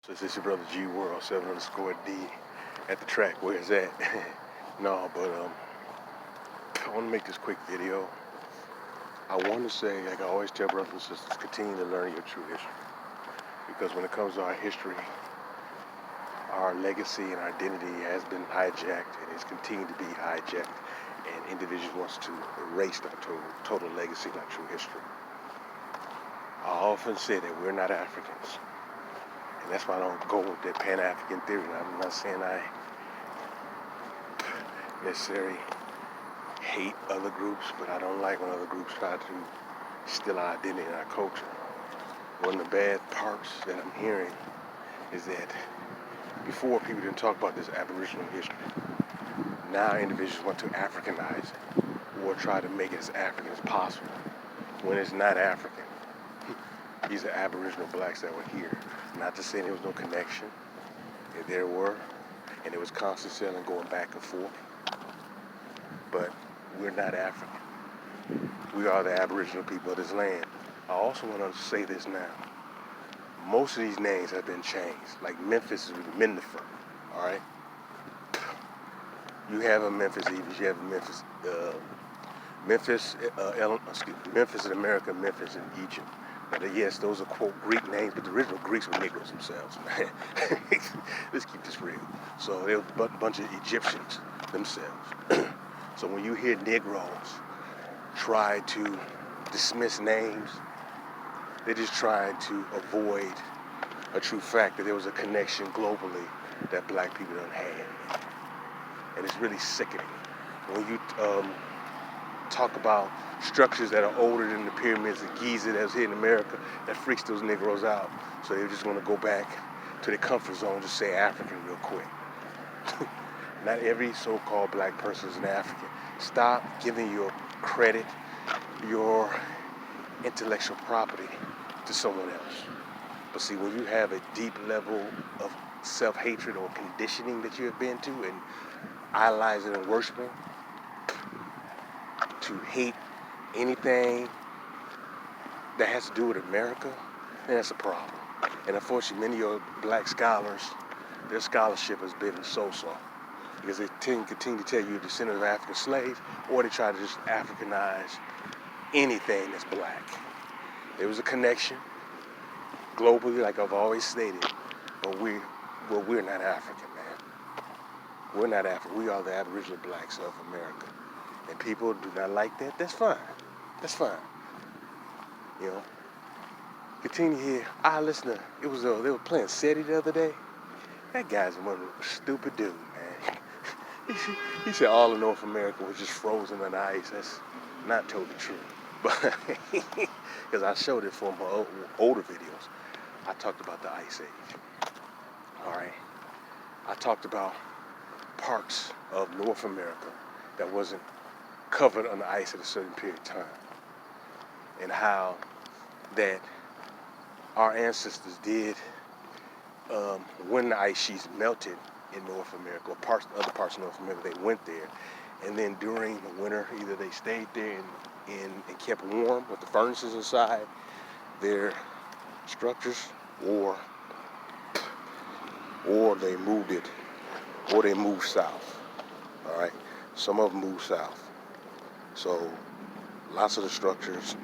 So this is your brother G World 7_D at the track. Where's that? No, but I want to make this quick video. I want to say, like I always tell brothers and sisters, continue to learn your true history. Because when it comes to our history, our legacy and our identity has been hijacked and is continuing to be hijacked. And individuals wants to erase our total legacy and our true history. I often say that we're not Africans. And that's why I don't go with that Pan-African theory. I'm not saying I necessarily hate other groups, but I don't like when other groups try to steal our identity and our culture. One of the bad parts that I'm hearing is that before people didn't talk about this Aboriginal history. Now individuals want to Africanize it or try to make it as African as possible when it's not African. These are Aboriginal blacks that were here. Not to say there was no connection. There were, and it was constant selling going back and forth. But we're not African. We are the Aboriginal people of this land. I also want to say this now. Most of these names have been changed. Like Memphis is Mendifer, all right? You have a Memphis Eves, you have a Memphis, Memphis in America, Memphis in Egypt. Now, yes, those are quote Greek names, but the original Greeks were Negroes themselves, man. Let's keep this real. So they were a bunch of Egyptians themselves. So when you hear Negroes try to dismiss names, they're just trying to avoid a true fact that there was a connection globally that black people don't have. And it's really sickening. When you talk about structures that are older than the pyramids of Giza that's here in America, that freaks those Negroes out. So they just want to go back to their comfort zone, just say African real quick. Not every so-called black person is an African. Stop giving your credit, your intellectual property to someone else. But see, when you have a deep level of self-hatred or conditioning that you have been to and idolizing and worshiping, to hate anything that has to do with America, then that's a problem. And unfortunately, many of your black scholars, their scholarship has been so-so. Because they continue to tell you you're a descendant of African slaves, or they try to just Africanize anything that's black. There was a connection globally, like I've always stated, but we're not African, man. We're not African. We are the Aboriginal blacks of America. And people do not like that. That's fine. That's fine. You know. Continue here. I listen to. They were playing SETI the other day. That guy's one stupid dude, man. He said all of North America was just frozen on ice. That's not totally true. But because I showed it from my older videos, I talked about the Ice Age. All right. I talked about parts of North America that wasn't covered under ice at a certain period of time, and how that our ancestors did when the ice sheets melted in North America, or other parts of North America, they went there, and then during the winter, either they stayed there and kept warm with the furnaces inside their structures, or they moved it, or they moved south. All right, some of them moved south. So lots of the structures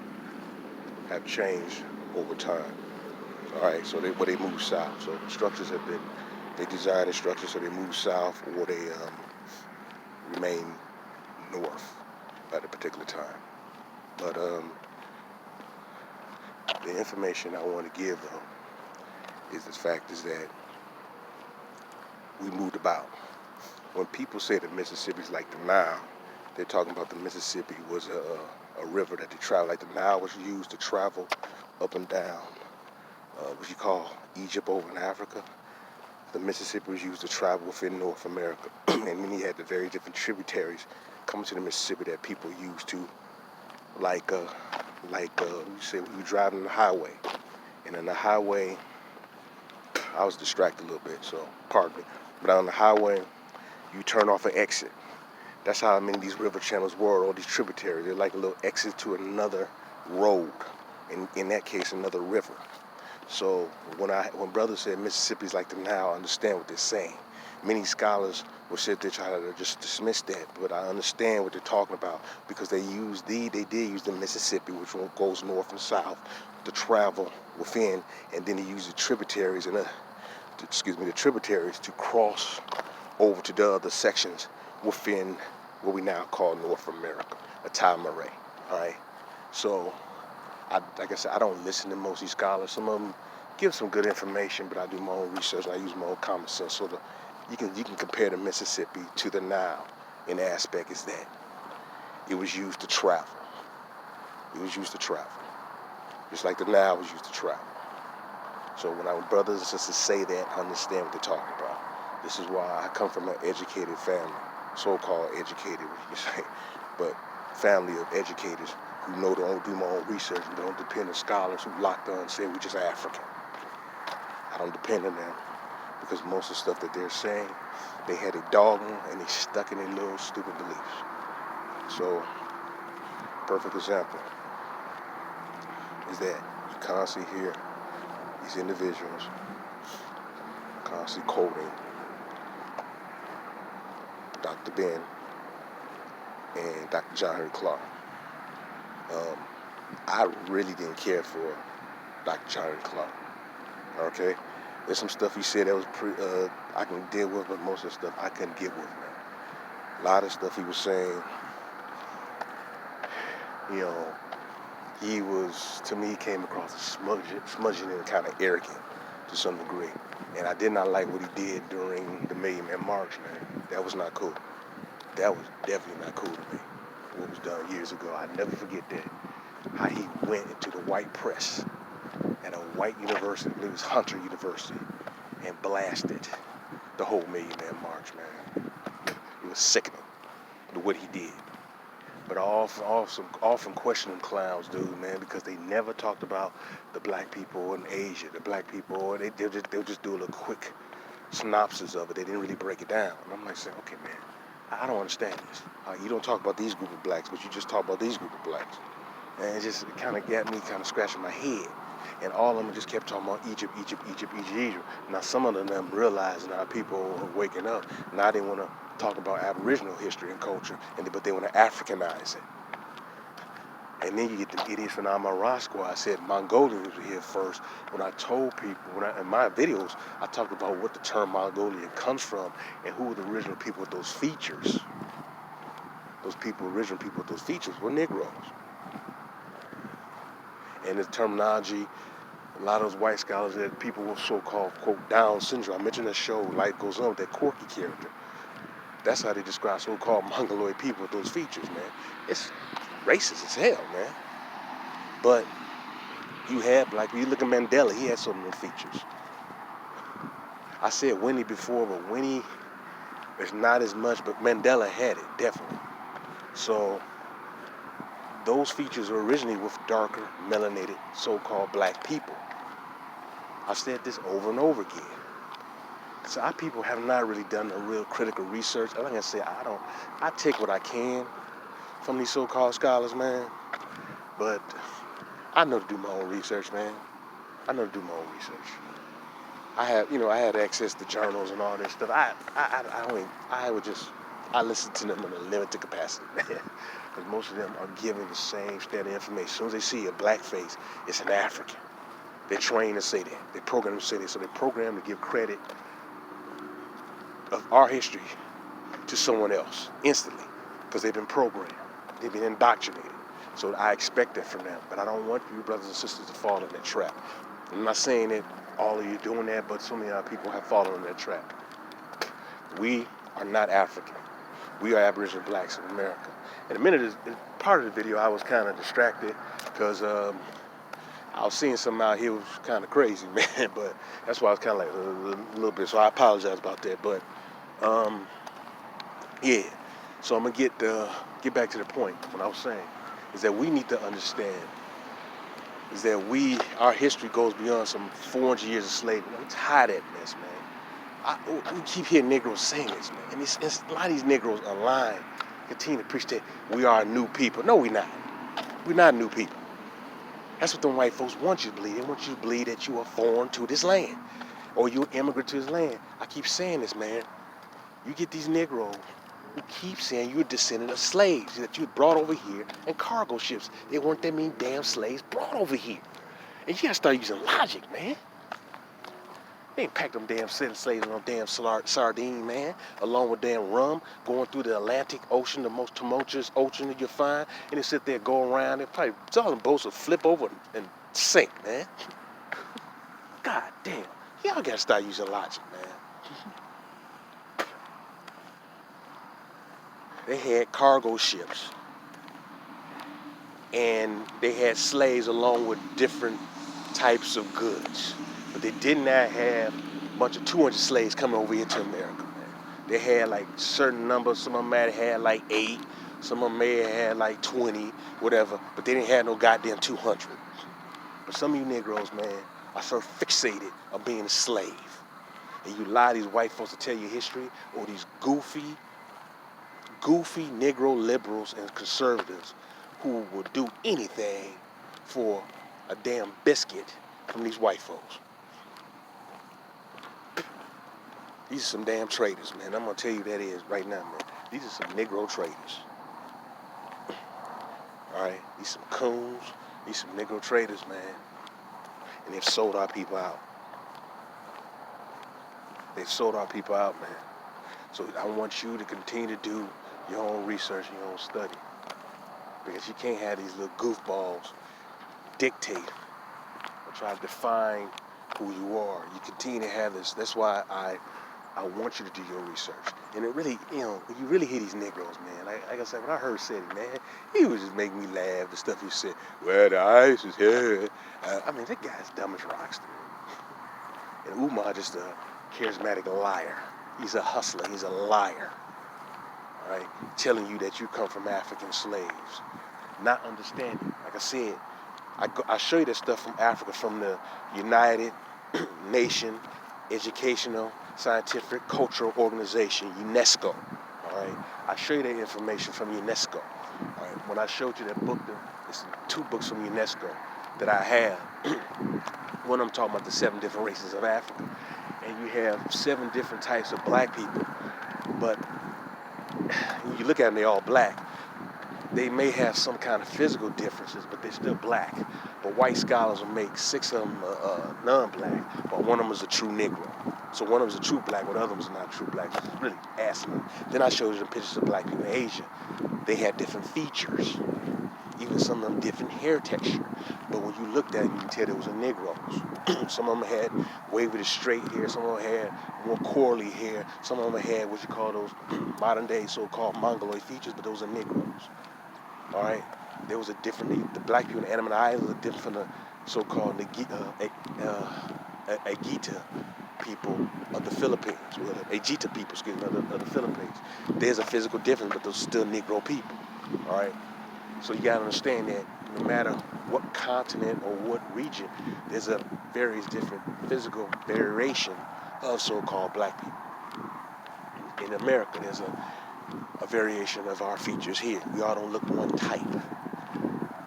have changed over time. All right, so they moved south. So the structures they designed the structures so they moved south, or they remain north at a particular time. But the information I want to give though is the fact is that we moved about. When people say that Mississippi's like the Nile, they're talking about the Mississippi was a river that they traveled. Like the Nile was used to travel up and down what you call Egypt over in Africa. The Mississippi was used to travel within North America. And then you had the very different tributaries coming to the Mississippi that people used to, like you say when you're driving the highway. And on the highway, I was distracted a little bit, so pardon me. But on the highway, you turn off an exit. That's how many of these river channels were, all these tributaries. They're like a little exit to another road, in that case, another river. So when brothers say Mississippi's like the Nile, I understand what they're saying. Many scholars will sit there try to just dismiss that, but I understand what they're talking about because they did use the Mississippi, which goes north and south, to travel within, and then they use the tributaries the tributaries to cross over to the other sections within what we now call North America, the Tamarack. All right, so like I said, I don't listen to most of these scholars. Some of them give some good information, but I do my own research and I use my own common sense. So you can compare the Mississippi to the Nile in the aspect is that it was used to travel. It was used to travel, just like the Nile was used to travel. So when our brothers and sisters say that, I understand what they're talking about. This is why I come from an educated family, so-called educated, you say, but family of educators who know to do my own research and don't depend on scholars who locked on and say we're just African. I don't depend on them because most of the stuff that they're saying, they had a dogma and they stuck in their little stupid beliefs. So, perfect example is that you constantly hear these individuals constantly quoting Dr. Ben and Dr. John Henry Clark. I really didn't care for Dr. John Henry Clark. Okay? There's some stuff he said that was I can deal with, but most of the stuff I couldn't get with, man. A lot of stuff he was saying, you know, he was, to me, he came across as smudging and kind of arrogant to some degree. And I did not like what he did during the Million Man March, man. That was not cool. That was definitely not cool to me. What was done years ago. I'll never forget that. How he went into the white press at a white university, I believe it was Hunter University, and blasted the whole Million Man March, man. It was sickening what he did. But I often question them clowns, dude, man, because they never talked about the black people in Asia, the black people, they'll just do a little quick synopsis of it. They didn't really break it down. And I'm like saying, okay, man, I don't understand this. You don't talk about these group of blacks, but you just talk about these group of blacks. And it kind of got me kind of scratching my head. And all of them just kept talking about Egypt. Now, some of them realizing now people are waking up. Now they want to talk about Aboriginal history and culture, but they want to Africanize it. And then you get the idiots from my squad. I said Mongolians were here first. When I told people, in my videos, I talked about what the term Mongolian comes from and who were the original people with those features. Original people with those features were Negroes. And the terminology, a lot of those white scholars that people with so-called, quote, Down syndrome. I mentioned that show, Life Goes On, with that Corky character. That's how they describe so-called Mongoloid people with those features, man. It's racist as hell, man. But you had you look at Mandela, he had some of those features. I said Winnie before, but Winnie is not as much, but Mandela had it, definitely. So those features were originally with darker, melanated, so-called black people. I've said this over and over again. So our people have not really done a real critical research. Like I said, I take what I can from these so-called scholars, man. But I know to do my own research, man. I had access to journals and all this stuff. I listen to them in a limited capacity, man. Because most of them are giving the same standard information. As soon as they see a black face, it's an African. They're trained to say that. They're programmed to say that. So they're programmed to give credit of our history to someone else instantly because they've been programmed. They've been indoctrinated. So I expect that from them. But I don't want you brothers and sisters to fall in that trap. I'm not saying that all of you doing that, but so many other people have fallen in that trap. We are not African. We are Aboriginal blacks of America. In a minute, part of the video, I was kind of distracted because I was seeing something out here was kind of crazy, man. But that's why I was kind of like a little bit. So I apologize about that. But yeah. So I'm gonna get back to the point. What I was saying is that we need to understand is that our history goes beyond some 400 years of slavery. I'm tired of that mess, man. We keep hearing Negroes saying this, man. And it's a lot of these Negroes online continue to preach that we are a new people. No, we're not. We're not new people. That's what them white folks want you to believe. They want you to believe that you are foreign to this land, or you're an immigrant to this land. I keep saying this, man. You get these Negroes who keep saying you're a descendant of slaves that you brought over here and cargo ships. They weren't that many damn slaves brought over here. And you gotta start using logic, man. They ain't packed them damn slaves on no damn sardine, man, along with damn rum, going through the Atlantic Ocean, the most tumultuous ocean that you find, and they sit there, go around, they probably, all them boats will flip over and sink, man. God damn. Y'all gotta start using logic, man. They had cargo ships, and they had slaves along with different types of goods. But they did not have a bunch of 200 slaves coming over here to America, man. They had like certain numbers. Some of them might have had like 8. Some of them may have had like 20, whatever. But they didn't have no goddamn 200. But some of you Negroes, man, are so fixated on being a slave. And you lie to these white folks to tell you history, or these goofy Negro liberals and conservatives who will do anything for a damn biscuit from these white folks. These are some damn traitors, man. I'm gonna tell you that is right now, man. These are some Negro traitors. All right, these some coons, these some Negro traitors, man. And they've sold our people out. They've sold our people out, man. So I want you to continue to do your own research and your own study. Because you can't have these little goofballs dictate or try to define who you are. You continue to have this. That's why I want you to do your research. And it really, when you really hear these Negroes, man, like I said, when I heard said it, man, he was just making me laugh, the stuff he said. Well, the ice is here. I mean, that guy's dumb as rocks, dude. And Umar just a charismatic liar. He's a hustler. He's a liar. All right? Telling you that you come from African slaves. Not understanding. Like I said, I show you that stuff from Africa, from the United Nation Educational, Scientific, Cultural Organization, UNESCO. All right? I show you that information from UNESCO. All right? When I showed you that book, it's 2 books from UNESCO that I have. One of them talking about the 7 different races of Africa. And you have 7 different types of black people. But when you look at them, they're all black. They may have some kind of physical differences, but they're still black. But white scholars will make 6 of them non-black, but one of them is a true Negro. So one of them is a true black, but the other one's not true black. It's really asinine. Then I showed you the pictures of black people in Asia. They have different features, even some of them different hair texture. But when you looked at it, you can tell there was a Negroes. Some of them had wavy to straight hair. Some of them had more curly hair. Some of them had what you call those modern day so-called Mongoloid features, but those are Negroes. All right, there was a different. The black people in the Andaman Islands are different from the so-called Agita people of the Philippines. Well, Agita people, excuse me, of the Philippines. There's a physical difference, but those are still Negro people. All right, so you gotta understand that no matter what continent or what region, there's a various different physical variation of so-called black people. In America, there's a variation of our features here. We all don't look one type.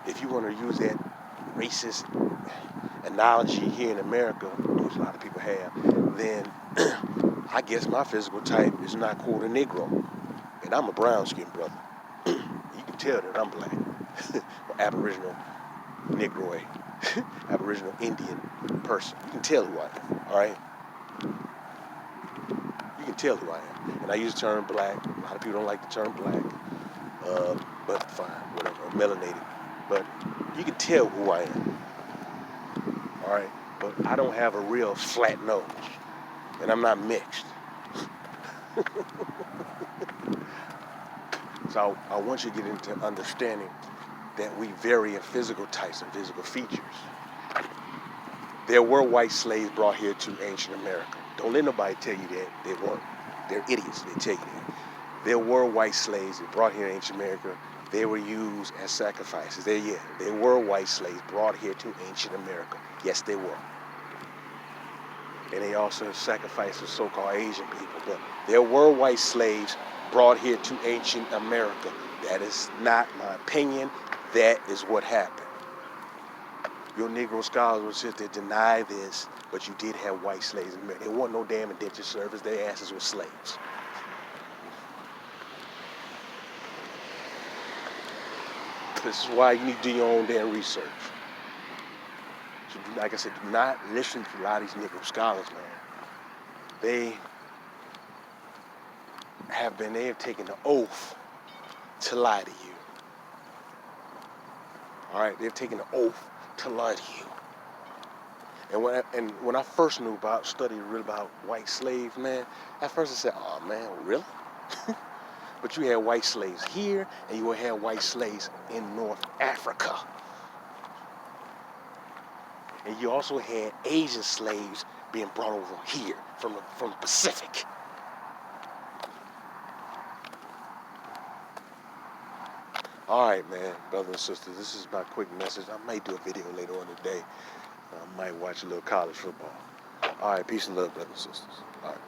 If you want to use that racist analogy here in America, which a lot of people have, then I guess my physical type is not called a Negro. And I'm a brown-skinned brother. You can tell that I'm black. Or Aboriginal Negroid. Aboriginal Indian person. You can tell who I am, all right? You can tell who I am. And I use the term black. A lot of people don't like the term black. But fine, whatever, or melanated. But you can tell who I am. All right? But I don't have a real flat nose. And I'm not mixed. So I want you to get into understanding that we vary in physical types and physical features. There were white slaves brought here to ancient America. Don't let nobody tell you that they weren't. They're idiots, they tell you that. There were white slaves that brought here in ancient America. They were used as sacrifices. There were white slaves brought here to ancient America. Yes, they were. And they also sacrificed the so-called Asian people. But there were white slaves brought here to ancient America. That is not my opinion. That is what happened. Your Negro scholars will sit there deny this, but you did have white slaves in America. There wasn't no damn indentured service. Their asses were slaves. This is why you need to do your own damn research. So, like I said, do not listen to a lot of these Negro scholars, man. They have taken the oath to lie to you. All right, they've taken the oath to lie to you. And when I first knew about studying really about white slaves, man, at first I said, oh man, really? But you had white slaves here, and you had white slaves in North Africa. And you also had Asian slaves being brought over here from the Pacific. All right, man, brothers and sisters, this is my quick message. I might do a video later on today. I might watch a little college football. All right, peace and love, brothers and sisters. All right.